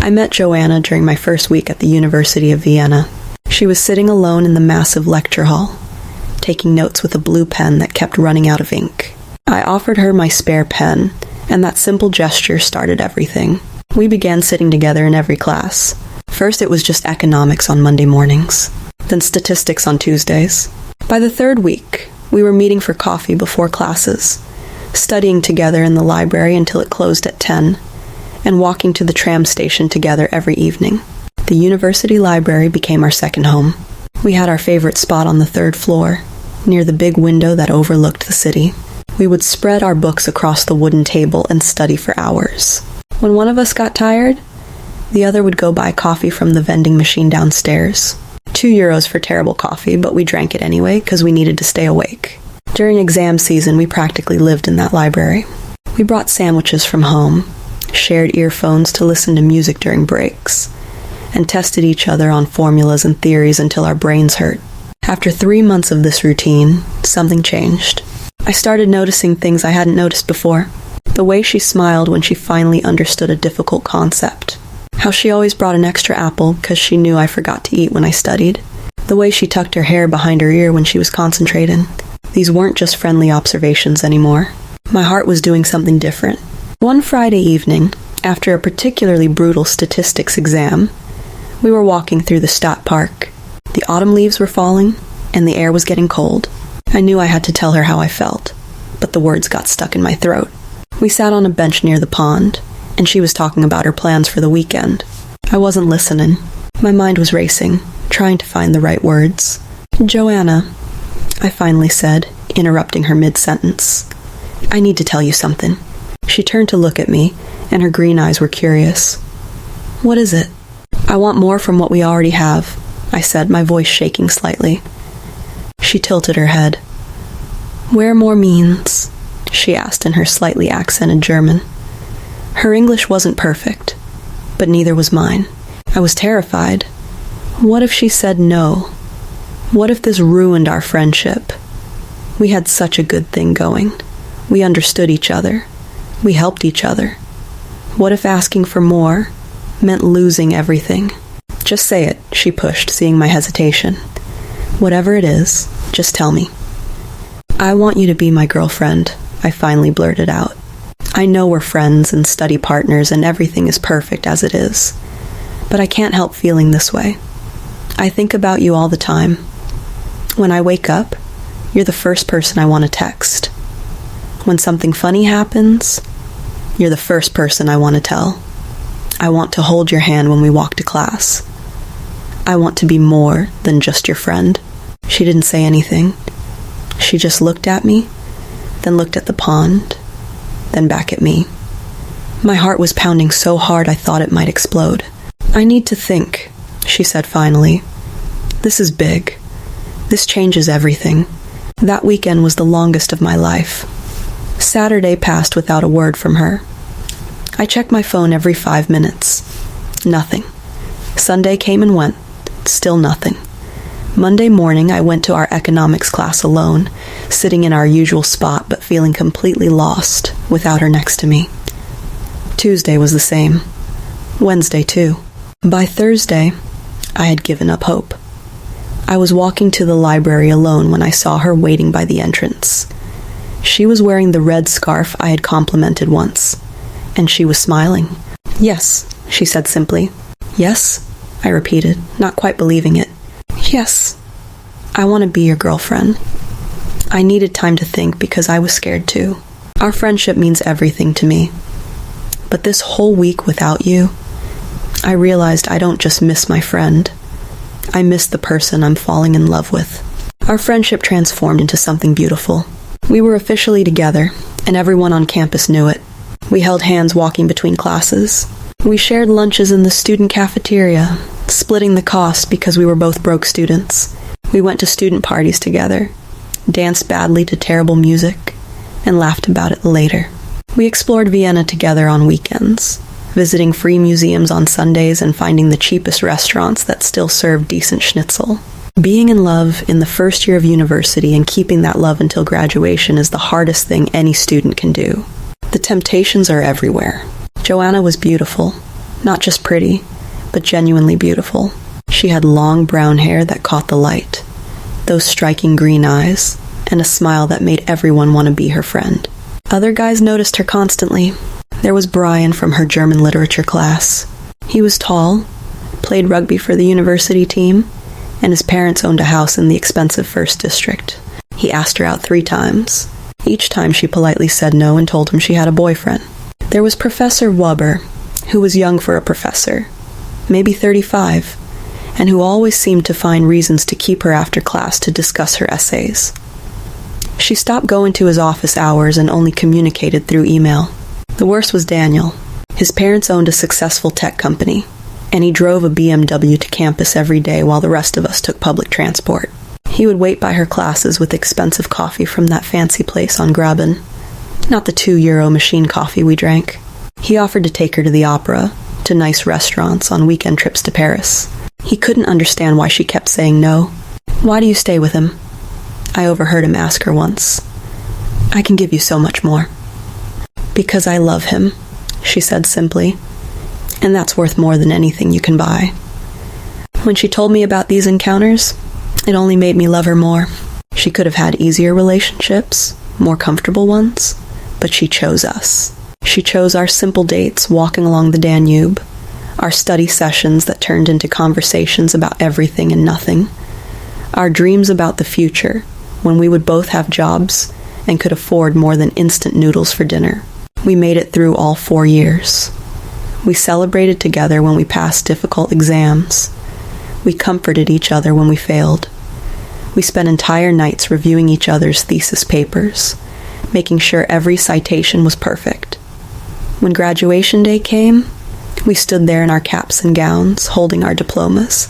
I met Joanna during my first week at the University of Vienna. She was sitting alone in the massive lecture hall, taking notes with a blue pen that kept running out of ink. I offered her my spare pen, and that simple gesture started everything. We began sitting together in every class. First it was just economics on Monday mornings, then statistics on Tuesdays. By the third week, we were meeting for coffee before classes, studying together in the library until it closed at 10, and walking to the tram station together every evening. The university library became our second home. We had our favorite spot on the third floor, near the big window that overlooked the city. We would spread our books across the wooden table and study for hours. When one of us got tired, the other would go buy coffee from the vending machine downstairs. €2 for terrible coffee, but we drank it anyway because we needed to stay awake. During exam season, we practically lived in that library. We brought sandwiches from home, shared earphones to listen to music during breaks, and tested each other on formulas and theories until our brains hurt. After 3 months of this routine, something changed. I started noticing things I hadn't noticed before. The way she smiled when she finally understood a difficult concept. How she always brought an extra apple because she knew I forgot to eat when I studied. The way she tucked her hair behind her ear when she was concentrating. These weren't just friendly observations anymore. My heart was doing something different. One Friday evening, after a particularly brutal statistics exam, we were walking through the Stadt Park. The autumn leaves were falling, and the air was getting cold. I knew I had to tell her how I felt, but the words got stuck in my throat. We sat on a bench near the pond, and she was talking about her plans for the weekend. I wasn't listening. My mind was racing, trying to find the right words. "Joanna," I finally said, interrupting her mid-sentence. "I need to tell you something." She turned to look at me, and her green eyes were curious. "What is it?" "I want more from what we already have," I said, my voice shaking slightly. She tilted her head. "Where more means?" she asked in her slightly accented German. Her English wasn't perfect, but neither was mine. I was terrified. What if she said no? What if this ruined our friendship? We had such a good thing going. We understood each other. We helped each other. What if asking for more meant losing everything? "Just say it," she pushed, seeing my hesitation. "Whatever it is, just tell me." "I want you to be my girlfriend," I finally blurted out. "I know we're friends and study partners and everything is perfect as it is, but I can't help feeling this way. I think about you all the time. When I wake up, you're the first person I want to text. When something funny happens, you're the first person I want to tell. I want to hold your hand when we walk to class. I want to be more than just your friend." She didn't say anything. She just looked at me, then looked at the pond, then back at me. My heart was pounding so hard I thought it might explode. "I need to think," she said finally. "This is big. This changes everything." That weekend was the longest of my life. Saturday passed without a word from her. I checked my phone every 5 minutes. Nothing. Sunday came and went. Still nothing. Monday morning, I went to our economics class alone, sitting in our usual spot but feeling completely lost without her next to me. Tuesday was the same. Wednesday, too. By Thursday, I had given up hope. I was walking to the library alone when I saw her waiting by the entrance. She was wearing the red scarf I had complimented once, and she was smiling. "Yes," she said simply. "Yes?" I repeated, not quite believing it. "Yes, I want to be your girlfriend." I needed time to think because I was scared too. Our friendship means everything to me. But this whole week without you, I realized I don't just miss my friend. I miss the person I'm falling in love with. Our friendship transformed into something beautiful. We were officially together, and everyone on campus knew it. We held hands walking between classes. We shared lunches in the student cafeteria, splitting the cost because we were both broke students. We went to student parties together, danced badly to terrible music, and laughed about it later. We explored Vienna together on weekends, visiting free museums on Sundays and finding the cheapest restaurants that still served decent schnitzel. Being in love in the first year of university and keeping that love until graduation is the hardest thing any student can do. The temptations are everywhere. Joanna was beautiful, Not just pretty, but genuinely beautiful. She had long brown hair that caught the light, those striking green eyes, and a smile that made everyone want to be her friend. Other guys noticed her constantly. There was Brian from her German literature class. He was tall, played rugby for the university team, and his parents owned a house in the expensive First District. He asked her out 3 times. Each time she politely said no and told him she had a boyfriend. There was Professor Weber, who was young for a professor, maybe 35, and who always seemed to find reasons to keep her after class to discuss her essays. She stopped going to his office hours and only communicated through email. The worst was Daniel. His parents owned a successful tech company, and he drove a BMW to campus every day while the rest of us took public transport. He would wait by her classes with expensive coffee from that fancy place on Graben. Not the €2 machine coffee we drank. He offered to take her to the opera, to nice restaurants, on weekend trips to Paris. He couldn't understand why she kept saying no. "Why do you stay with him?" I overheard him ask her once. "I can give you so much more." "Because I love him," she said simply. "And that's worth more than anything you can buy." When she told me about these encounters, it only made me love her more. She could have had easier relationships, more comfortable ones, but she chose us. She chose our simple dates walking along the Danube, our study sessions that turned into conversations about everything and nothing, our dreams about the future when we would both have jobs and could afford more than instant noodles for dinner. We made it through all 4 years. We celebrated together when we passed difficult exams. We comforted each other when we failed. We spent entire nights reviewing each other's thesis papers, making sure every citation was perfect. When graduation day came, we stood there in our caps and gowns, holding our diplomas,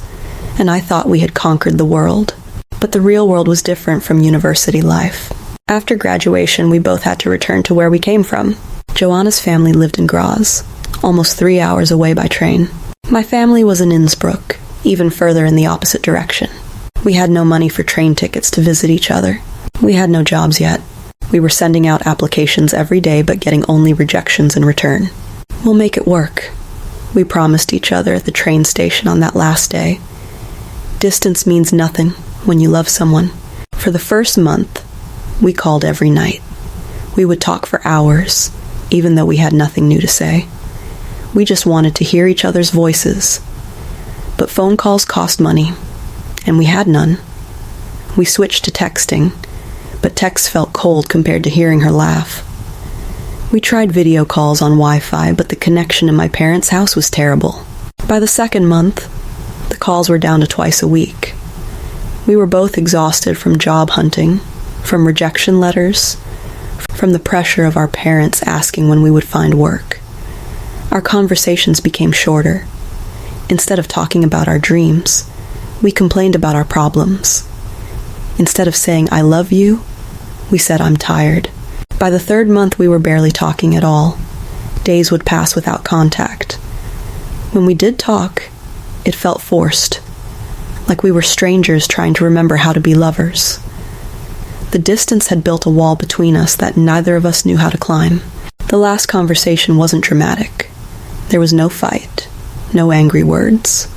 and I thought we had conquered the world. But the real world was different from university life. After graduation, we both had to return to where we came from. Joanna's family lived in Graz, almost 3 hours away by train. My family was in Innsbruck, even further in the opposite direction. We had no money for train tickets to visit each other. We had no jobs yet. We were sending out applications every day but getting only rejections in return. "We'll make it work," we promised each other at the train station on that last day. Distance means nothing when you love someone. For the first month, we called every night. We would talk for hours, even though we had nothing new to say. We just wanted to hear each other's voices. But phone calls cost money, and we had none. We switched to texting, but text felt cold compared to hearing her laugh. We tried video calls on Wi-Fi, but the connection in my parents' house was terrible. By the second month, the calls were down to twice a week. We were both exhausted from job hunting, from rejection letters, from the pressure of our parents asking when we would find work. Our conversations became shorter. Instead of talking about our dreams, we complained about our problems. Instead of saying, "I love you," we said, "I'm tired." By the third month, we were barely talking at all. Days would pass without contact. When we did talk, it felt forced, like we were strangers trying to remember how to be lovers. The distance had built a wall between us that neither of us knew how to climb. The last conversation wasn't dramatic. There was no fight, no angry words.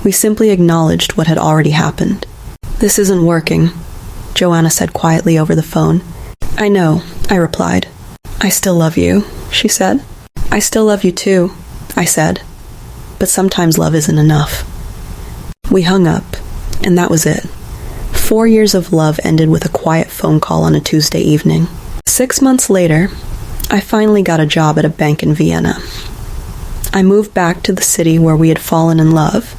We simply acknowledged what had already happened. "This isn't working," Joanna said quietly over the phone. "I know," I replied. "I still love you," she said. "I still love you too," I said. But sometimes love isn't enough. We hung up, and that was it. 4 years of love ended with a quiet phone call on a Tuesday evening. 6 months later, I finally got a job at a bank in Vienna. I moved back to the city where we had fallen in love,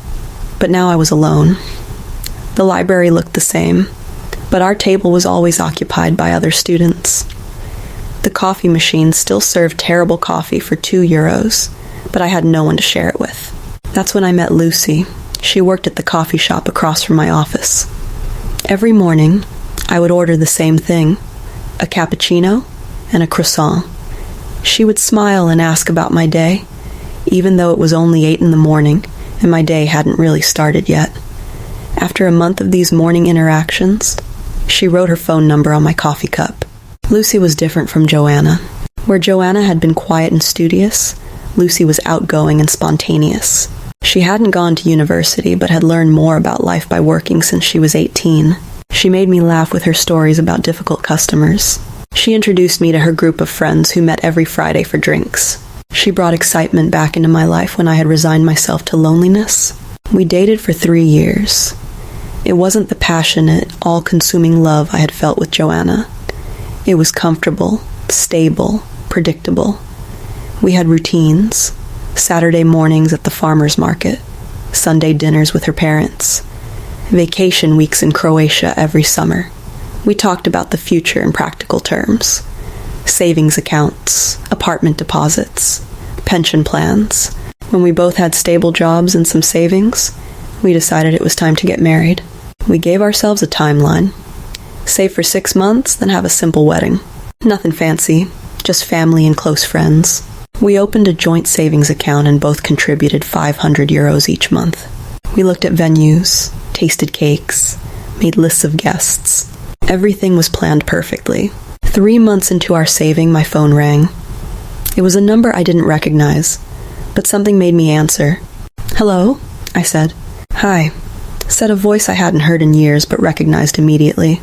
but now I was alone. The library looked the same, but our table was always occupied by other students. The coffee machine still served terrible coffee for €2, but I had no one to share it with. That's when I met Lucy. She worked at the coffee shop across from my office. Every morning, I would order the same thing, a cappuccino and a croissant. She would smile and ask about my day, even though it was only 8 in the morning and my day hadn't really started yet. After a month of these morning interactions, she wrote her phone number on my coffee cup. Lucy was different from Joanna. Where Joanna had been quiet and studious, Lucy was outgoing and spontaneous. She hadn't gone to university, but had learned more about life by working since she was 18. She made me laugh with her stories about difficult customers. She introduced me to her group of friends who met every Friday for drinks. She brought excitement back into my life when I had resigned myself to loneliness. We dated for 3 years. It wasn't the passionate, all-consuming love I had felt with Joanna. It was comfortable, stable, predictable. We had routines. Saturday mornings at the farmer's market, Sunday dinners with her parents, vacation weeks in Croatia every summer. We talked about the future in practical terms. Savings accounts, apartment deposits, pension plans. When we both had stable jobs and some savings, we decided it was time to get married. We gave ourselves a timeline. Save for 6 months, then have a simple wedding. Nothing fancy, just family and close friends. We opened a joint savings account and both contributed €500 each month. We looked at venues, tasted cakes, made lists of guests. Everything was planned perfectly. 3 months into our saving, my phone rang. It was a number I didn't recognize, but something made me answer. "Hello?" I said. "Hi," said a voice I hadn't heard in years but recognized immediately.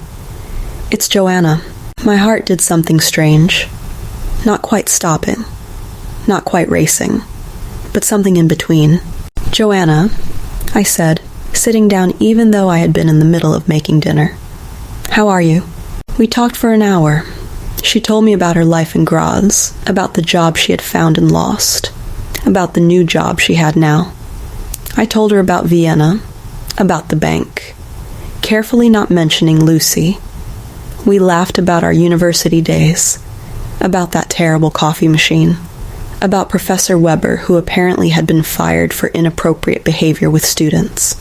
"It's Joanna." My heart did something strange. Not quite stopping. Not quite racing, but something in between. "Joanna," I said, sitting down even though I had been in the middle of making dinner. "How are you?" We talked for an hour. She told me about her life in Graz, about the job she had found and lost, about the new job she had now. I told her about Vienna, about the bank, carefully not mentioning Lucy. We laughed about our university days, about that terrible coffee machine, about Professor Weber, who apparently had been fired for inappropriate behavior with students.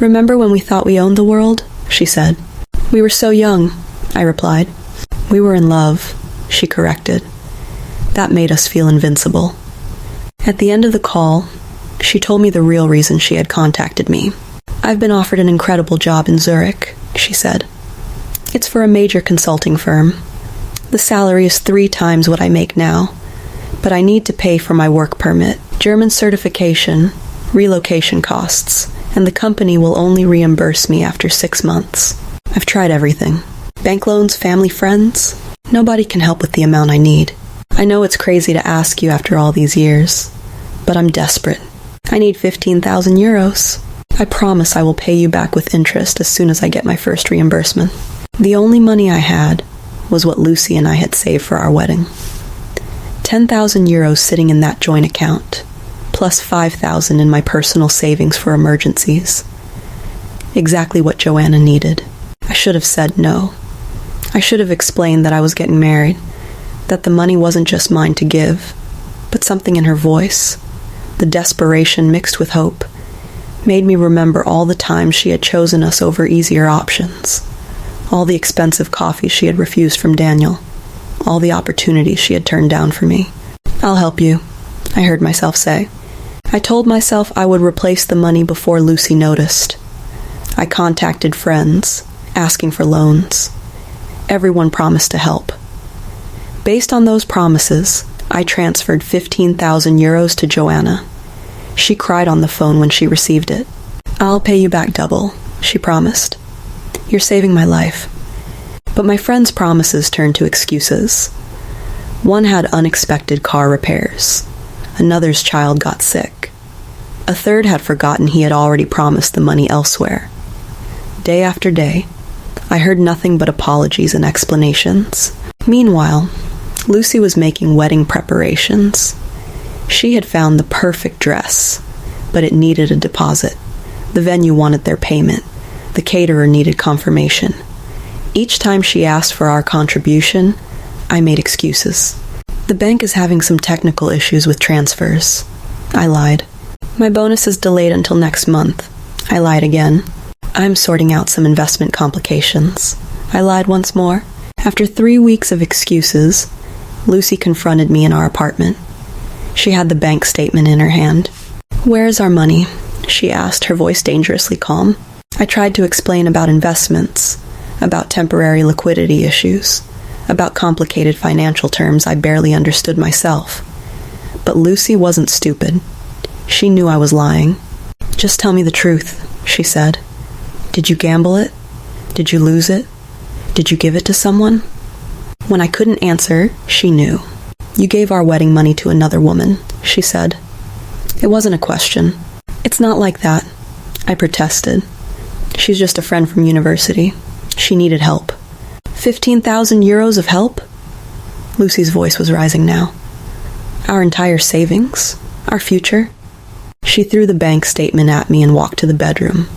"Remember when we thought we owned the world?" she said. "We were so young," I replied. "We were in love," she corrected. That made us feel invincible. At the end of the call, she told me the real reason she had contacted me. "I've been offered an incredible job in Zurich," she said. "It's for a major consulting firm. The salary is 3 times what I make now, but I need to pay for my work permit, German certification, relocation costs, and the company will only reimburse me after 6 months. I've tried everything. Bank loans, family, friends. Nobody can help with the amount I need. I know it's crazy to ask you after all these years, but I'm desperate. I need €15,000. I promise I will pay you back with interest as soon as I get my first reimbursement." The only money I had was what Lucy and I had saved for our wedding. €10,000 sitting in that joint account, plus $5,000 in my personal savings for emergencies. Exactly what Joanna needed. I should have said no. I should have explained that I was getting married, that the money wasn't just mine to give, but something in her voice, the desperation mixed with hope, made me remember all the times she had chosen us over easier options, all the expensive coffee she had refused from Daniel, all the opportunities she had turned down for me. "I'll help you," I heard myself say. I told myself I would replace the money before Lucy noticed. I contacted friends, asking for loans. Everyone promised to help. Based on those promises, I transferred €15,000 to Joanna. She cried on the phone when she received it. "I'll pay you back double," she promised. "You're saving my life." But my friends' promises turned to excuses. One had unexpected car repairs. Another's child got sick. A third had forgotten he had already promised the money elsewhere. Day after day, I heard nothing but apologies and explanations. Meanwhile, Lucy was making wedding preparations. She had found the perfect dress, but it needed a deposit. The venue wanted their payment. The caterer needed confirmation. Each time she asked for our contribution, I made excuses. "The bank is having some technical issues with transfers," I lied. "My bonus is delayed until next month," I lied again. "I'm sorting out some investment complications," I lied once more. After 3 weeks of excuses, Lucy confronted me in our apartment. She had the bank statement in her hand. "Where is our money?" she asked, her voice dangerously calm. I tried to explain about investments, about temporary liquidity issues, about complicated financial terms I barely understood myself. But Lucy wasn't stupid. She knew I was lying. "Just tell me the truth," she said. "Did you gamble it? Did you lose it? Did you give it to someone?" When I couldn't answer, she knew. "You gave our wedding money to another woman," she said. It wasn't a question. "It's not like that," I protested. "She's just a friend from university. She needed help." 15,000 euros of help? Lucy's voice was rising now. Our entire savings? Our future? She threw the bank statement at me and walked to the bedroom.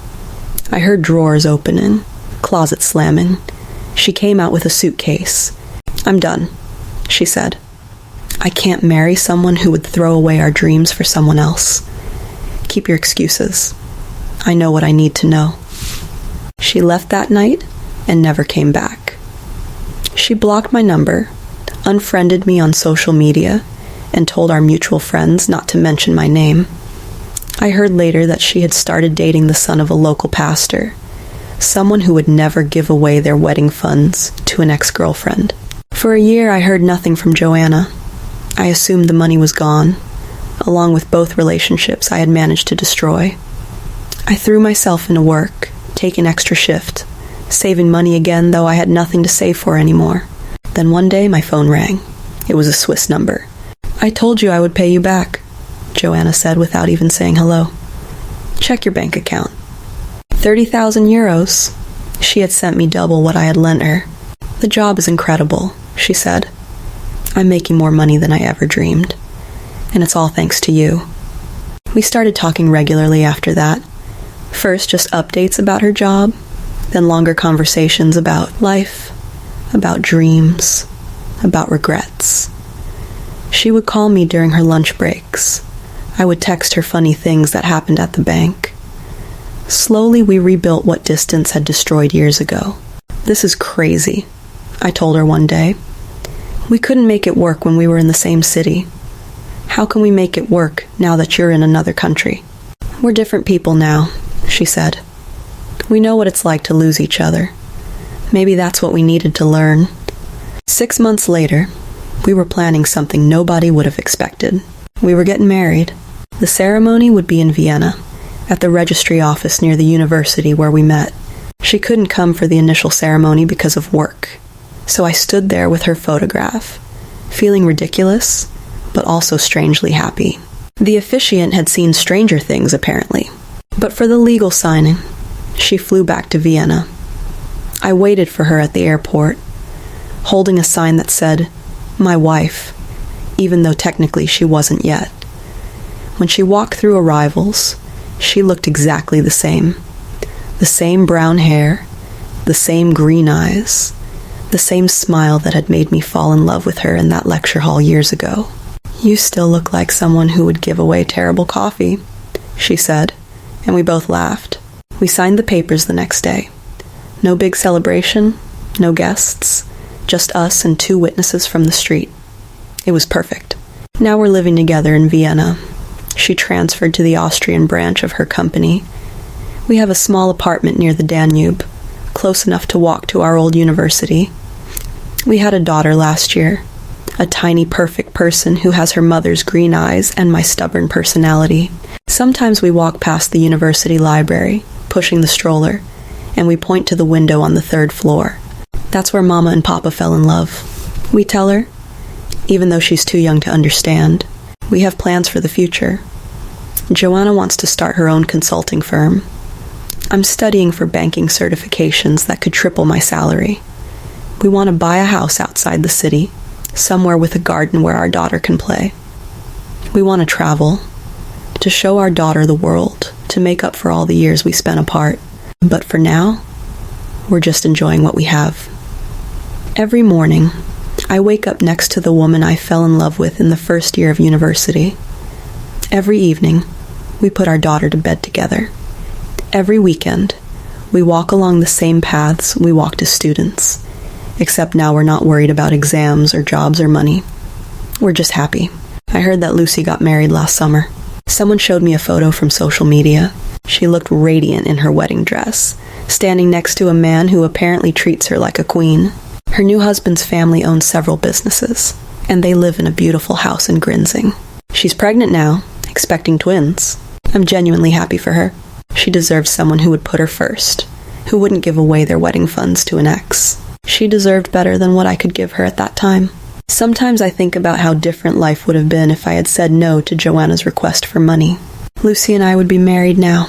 I heard drawers opening, closets slamming. She came out with a suitcase. "I'm done," she said. "I can't marry someone who would throw away our dreams for someone else. Keep your excuses. I know what I need to know." She left that night and never came back. She blocked my number, unfriended me on social media, and told our mutual friends not to mention my name. I heard later that she had started dating the son of a local pastor, someone who would never give away their wedding funds to an ex-girlfriend. For a year, I heard nothing from Joanna. I assumed the money was gone, along with both relationships I had managed to destroy. I threw myself into work, taking extra shift, saving money again, though I had nothing to save for anymore. Then one day, my phone rang. It was a Swiss number. "I told you I would pay you back," Joanna said without even saying hello. "Check your bank account." 30,000 euros. She had sent me double what I had lent her. "The job is incredible," she said. "I'm making more money than I ever dreamed. And it's all thanks to you." We started talking regularly after that. First, just updates about her job, then longer conversations about life, about dreams, about regrets. She would call me during her lunch breaks. I would text her funny things that happened at the bank. Slowly, we rebuilt what distance had destroyed years ago. "This is crazy," I told her one day. "We couldn't make it work when we were in the same city. How can we make it work now that you're in another country?" "We're different people now," she said. "We know what it's like to lose each other. Maybe that's what we needed to learn." 6 months later, we were planning something nobody would have expected. We were getting married. The ceremony would be in Vienna, at the registry office near the university where we met. She couldn't come for the initial ceremony because of work, so I stood there with her photograph, feeling ridiculous, but also strangely happy. The officiant had seen stranger things, apparently. But for the legal signing, she flew back to Vienna. I waited for her at the airport, holding a sign that said, "My wife," even though technically she wasn't yet. When she walked through arrivals, she looked exactly the same. The same brown hair, the same green eyes, the same smile that had made me fall in love with her in that lecture hall years ago. "You still look like someone who would give away terrible coffee," she said, and we both laughed. We signed the papers the next day. No big celebration, no guests, just us and 2 witnesses from the street. It was perfect. Now we're living together in Vienna. She transferred to the Austrian branch of her company. We have a small apartment near the Danube, close enough to walk to our old university. We had a daughter last year, a tiny perfect person who has her mother's green eyes and my stubborn personality. Sometimes we walk past the university library, pushing the stroller, and we point to the window on the 3rd floor. That's where Mama and Papa fell in love. We tell her, even though she's too young to understand, we have plans for the future. Joanna wants to start her own consulting firm. I'm studying for banking certifications that could triple my salary. We want to buy a house outside the city, somewhere with a garden where our daughter can play. We want to travel, to show our daughter the world, to make up for all the years we spent apart. But for now, we're just enjoying what we have. Every morning, I wake up next to the woman I fell in love with in the first year of university. Every evening, we put our daughter to bed together. Every weekend, we walk along the same paths we walked as students, except now we're not worried about exams or jobs or money. We're just happy. I heard that Lucy got married last summer. Someone showed me a photo from social media. She looked radiant in her wedding dress, standing next to a man who apparently treats her like a queen. Her new husband's family owns several businesses, and they live in a beautiful house in Grinzing. She's pregnant now, expecting twins. I'm genuinely happy for her. She deserves someone who would put her first, who wouldn't give away their wedding funds to an ex. She deserved better than what I could give her at that time. Sometimes I think about how different life would have been if I had said no to Joanna's request for money. Lucy and I would be married now.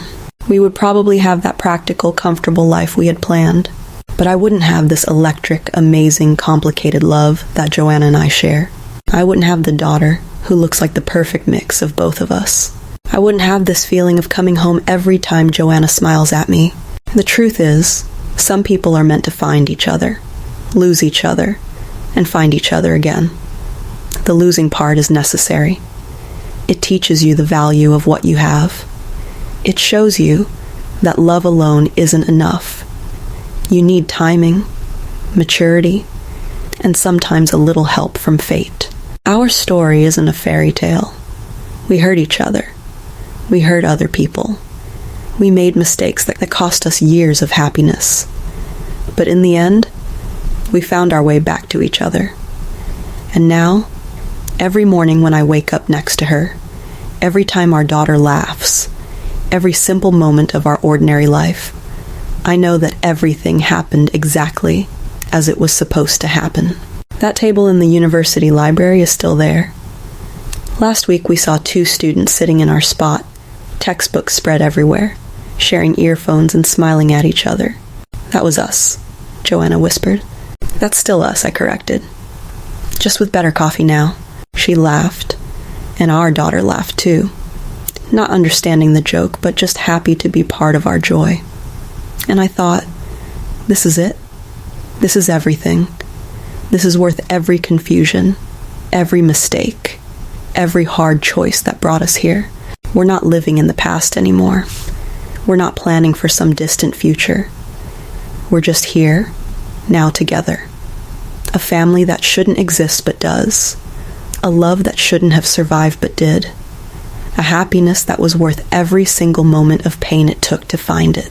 We would probably have that practical, comfortable life we had planned. But I wouldn't have this electric, amazing, complicated love that Joanna and I share. I wouldn't have the daughter who looks like the perfect mix of both of us. I wouldn't have this feeling of coming home every time Joanna smiles at me. The truth is, some people are meant to find each other, lose each other, and find each other again. The losing part is necessary. It teaches you the value of what you have. It shows you that love alone isn't enough. You need timing, maturity, and sometimes a little help from fate. Our story isn't a fairy tale. We hurt each other. We hurt other people. We made mistakes that cost us years of happiness. But in the end, we found our way back to each other. And now, every morning when I wake up next to her, every time our daughter laughs, every simple moment of our ordinary life, I know that everything happened exactly as it was supposed to happen. That table in the university library is still there. Last week we saw 2 students sitting in our spot, textbooks spread everywhere, sharing earphones and smiling at each other. That was us, Joanna whispered. That's still us, I corrected. Just with better coffee now. She laughed, and our daughter laughed too. Not understanding the joke, but just happy to be part of our joy. And I thought, this is it. This is everything. This is worth every confusion, every mistake, every hard choice that brought us here. We're not living in the past anymore. We're not planning for some distant future. We're just here, now together. A family that shouldn't exist but does. A love that shouldn't have survived but did. A happiness that was worth every single moment of pain it took to find it.